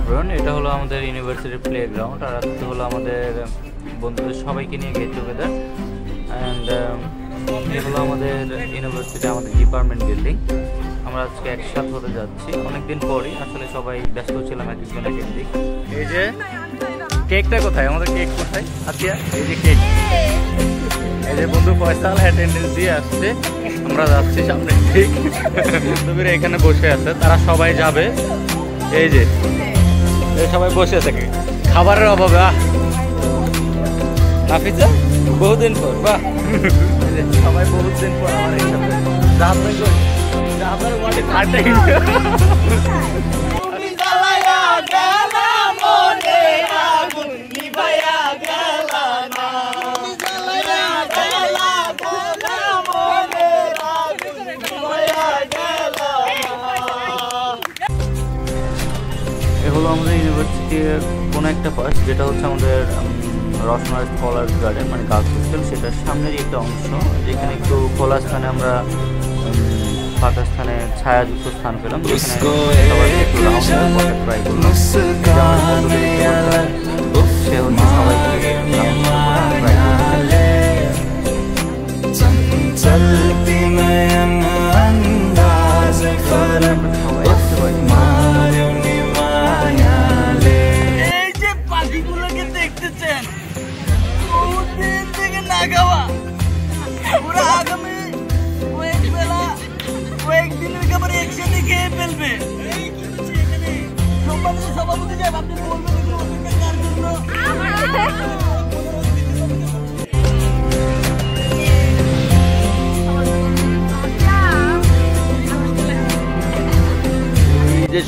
Apron. এটা হলো আমাদের ইউনিভার্সিটির প্লে গ্রাউন্ড, আর আজকে হলো আমাদের বন্ধুদের সবাইকে নিয়ে গেট টুগেদার। অ্যান্ড এ হলো আমাদের ইউনিভার্সিটি, আমাদের ডিপার্টমেন্ট বিল্ডিং। আমরা আজকে একসাথে হতে যাচ্ছি অনেকদিন পরই, আসলে সবাই ব্যস্ত ছিলাম এক একজন এক এক দিক। এই যে কেকটা কোথায়, আমাদের কেক কোথায়? আচ্ছা এই যে কেক, এই যে বন্ধু ফয়সাল অ্যাটেন্ডেন্স দিয়ে আসছে, আমরা যাচ্ছি সামনে। ঠিক বন্ধুরা এখানে বসে আছে, তারা সবাই যাবে। এই যে সবাই বসে আছে খাবারের অভাবে। নাফিসা বহুদিন পর, বাহ সবাই বহুদিন পর আমার একসাথে এ হলো আমাদের ইউনিভার্সিটির কোনো একটা পাশ, যেটা হচ্ছে আমাদের রসনা স্কলার গার্ডেন, মানে গার্লস হোস্টেল। সেটার সামনেরই একটা অংশ, যেখানে একটু খোলা স্থানে আমরা ফাঁকা স্থানে ছায়াযুক্ত স্থান পেলাম, যেখানে সবাই একটু রাউন্ড ট্রাই করলাম। সে হচ্ছে সবাইকে ট্রাই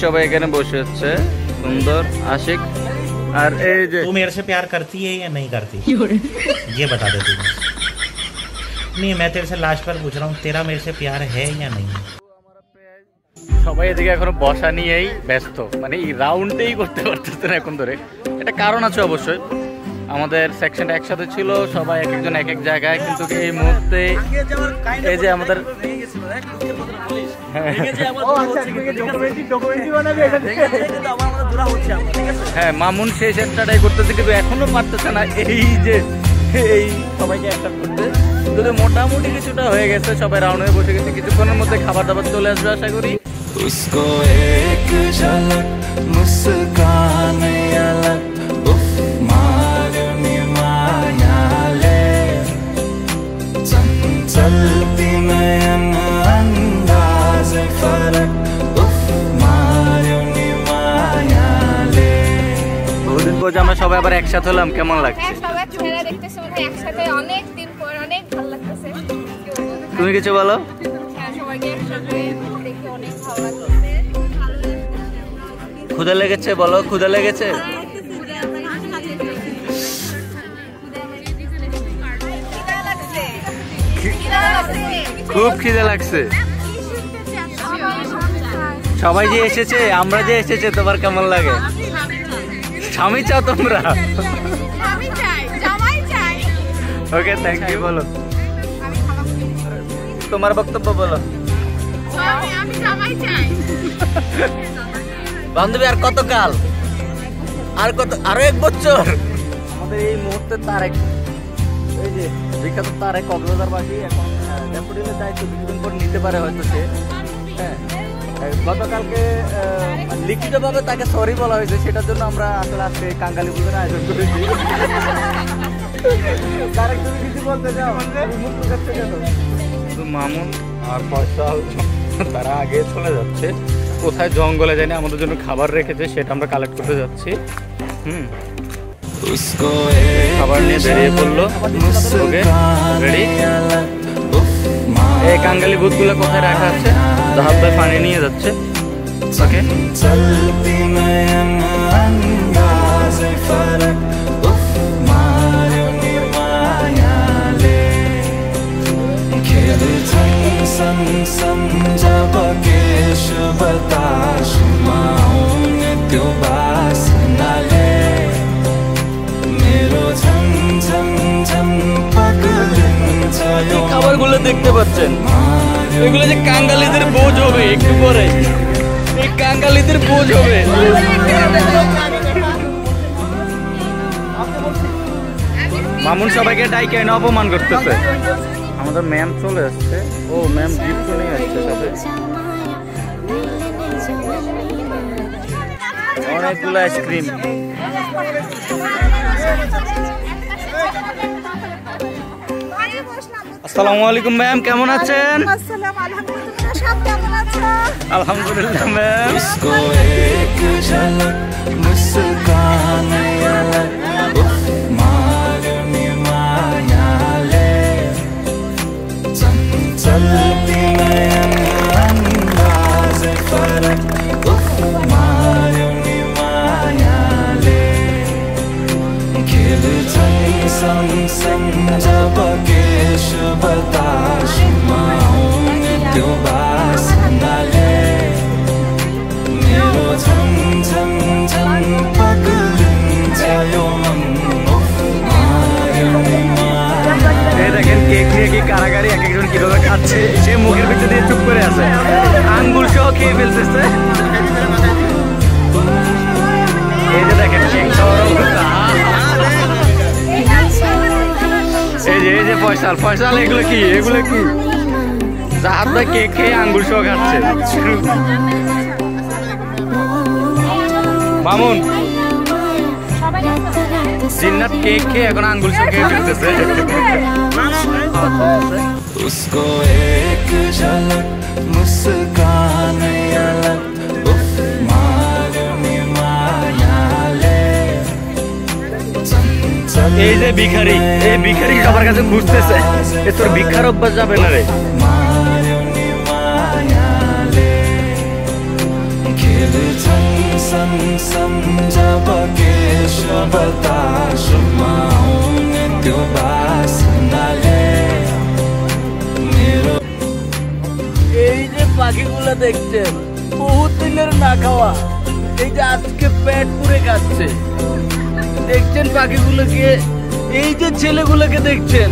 সবাই এখানে বসে আছে, সুন্দর আশিক। আর এই যে तू मेरे से प्यार करती है या नहीं करती, ये बता दे तू। नहीं मैं तेरे से लास्ट बार पूछ रहा हूँ, तेरा मेरे से प्यार है या नहीं। সবাই এদিকে এখনো বসা নিয়েই ব্যস্ত, মানে এই রাউন্ডেই করতে পারতেছে না এখন ধরে। এটা কারণ আছে অবশ্যই, আমাদের সেকশনটা একসাথে ছিল, সবাই এক একজন এক এক জায়গায়, কিন্তু এই মুহূর্তে এই যে আমাদের হ্যাঁ মামুন সেই সেন্টারটাই করতেছে, কিন্তু এখনো পারতেছে না এই যে এই সবাইকে একটা করতে। যদি মোটামুটি কিছুটা হয়ে গেছে, সবাই রাউন্ড হয়ে বসে গেছে, কিছুক্ষণের মধ্যে খাবার দাবার চলে আসবে আশা করি। उसको एक झलक मुस्कान अलग उफ मारुनी माया ले चंचलती नयन अंदाज फरक उफ मारुनी माया ले। বহুদিন পর আমরা সবাই আবার একসাথে হলাম, কেমন লাগছে? সবাই ছেড়ে দেখতেছে মনে একসাথে, অনেক দিন পর অনেক ভালো লাগতেছে। তুমি কিছু বলো। সবাইকে একসাথে দেখে অনেক ভালো লাগতেছে। ক্ষুধা লেগেছে বলো, ক্ষুধা লেগেছে? খুব খিদে লাগছে। সবাই যে এসেছে, আমরা যে এসেছে, তোমার কেমন লাগে? স্বামী চাও তোমরা? Okay thank you. বলো তোমার বক্তব্য বলো। বান্ধবী আর কত কাল, আর কত, আরো 1 বছর। আমাদের এই মুহূর্তে তারেক, এই যে বিখ্যাত তারেক কক্সবাজার বাসী, এখন ডেপুটির দায়িত্ব কিছুদিন পর নিতে পারে হয়তো সে। হ্যাঁ গতকালকে লিখিতভাবে তাকে সরি বলা হয়েছে, সেটার জন্য আমরা আসলে আজকে কাঙ্গালি পুজোর আয়োজন করেছি। তারেক তুমি কিছু বলতে চাও? মামুন আর ফয়সাল তারা আগে চলে যাচ্ছে, কোথায় জঙ্গলে যায়নি, আমাদের জন্য খাবার রেখেছে, সেটা আমরা কালেক্ট করতে যাচ্ছি। খাবার নিয়ে বেরিয়ে পড়লো। Okay ready. এই কাঙ্গালি ভূতগুলো কোথায় রাখা আছে, হাত পায়ে পানি নিয়ে যাচ্ছে। ওকে খাবারগুলো দেখতে পাচ্ছেন, এগুলো যে কাঙ্গালিদের বোঝ হবে একটু পরে, এই কাঙ্গালিদের বোঝ হবে। মামুন সবাইকে ডাইকে এনে অপমান করতেছে। আমাদের ম্যাম চলে আসছে। ও ম্যাম গিফট নিয়ে আসছে সাথে অনেকগুলো আইসক্রিম। আসসালামু আলাইকুম ম্যাম, কেমন আছেন? আলহামদুলিল্লাহ ম্যাম। इसको एक झलक मुस्कान अलग उफ मारने माया ले चंचलती नयन अंदाज फरक उफ मारने माया ले खिल संग संग जब केश बताश माऊंगे तो बास न ले मेरो झम झम झम पगलिन जायो मन उफ मारने माया এই দেখেন কেক নিয়ে কি কারাগারি এক একজন কিভাবে খাচ্ছে। সে মুখের ভিতরে দিয়ে চুপ করে আছে, আঙ্গুল সহ খেয়ে ফেলতেছে। এই যে দেখেন কেক খাওয়ার অবস্থা। এই যে ফয়সাল ফয়সাল এগুলো কি জাহাজ কেক খেয়ে আঙ্গুল সহ খাচ্ছে। মামুন জিন্নাত কেক খেয়ে এখন আঙ্গুল সহ খেয়ে ফেলতেছে। उसको एक झलक मुस्कान अलग उफ मारने माया ले এই যে ভিখারি, এই ভিখারি সবার কাছে খুঁজতেছে। এ তোর ভিক্ষার অভ্যাস যাবে না রে। मारने माया ले खिल सम सम जब केश बताश माऊंगे तो बास न ले मेरो এই যে পাখিগুলো দেখছেন বহুত দিনের না খাওয়া, এই যে আজকে পেট পুরে খাচ্ছে। দেখছেন পাখিগুলোকে, এই যে ছেলেগুলোকে দেখছেন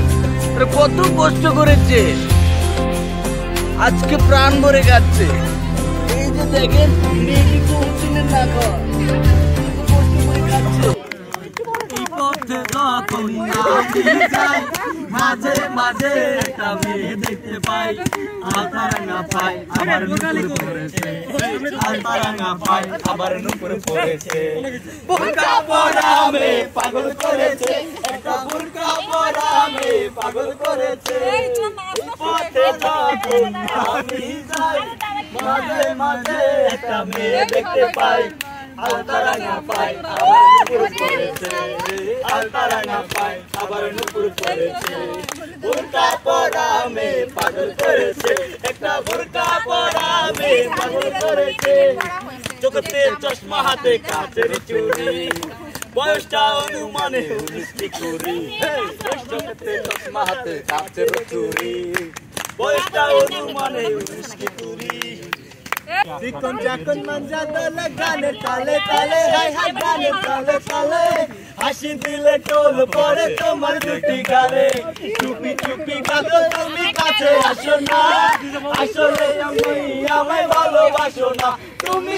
ওরা কত কষ্ট করেছে, আজকে প্রাণ ভরে খাচ্ছে। এই যে দেখেন মেয়েটি বহুত দিনের না খাওয়া, কত কষ্ট করে খাচ্ছে। পথে যখন আমি যাই মাঝে মাঝে একটা মেয়ে দেখতে পাই, আলতারাঙ্গা পাই আবার নুপুর পড়েছে, আলতারাঙ্গা পাই আবার নুপুর পড়েছে। বুরকা পরা মে পাগল করেছে, একটা বুরকা পরা মে পাগল করেছে। পথে যখন আমি যাই মাঝে মাঝে একটা মেয়ে দেখতে পাই, আলতারাঙ্গা পাই আবার নুপুর পড়েছে, আলতারাঙ্গা পাই আবার নুপুর পড়েছে। বুরকা পরা মে পাগল করেছে, একটা বুরকা পরা মে পাগল করেছে। চোখে চশমা হাতে কাচের চুড়ি, বয়সটা অনুমানে 19 কুড়ি। চোখে চশমা হাতে কাচের চুড়ি, বয়সটা অনুমানে 19 কুড়ি। চিকন চাকন মঞ্জা দলে গানে তালে তালে, হাই হাই গানে তালে তালে। হাসি দিলে টোল পড়ে তোমার দুটি গালে, চুপি চুপি কাঁদো তুমি কাছে আসো না, আসলে আমি আমায় ভালোবাসো না, তুমি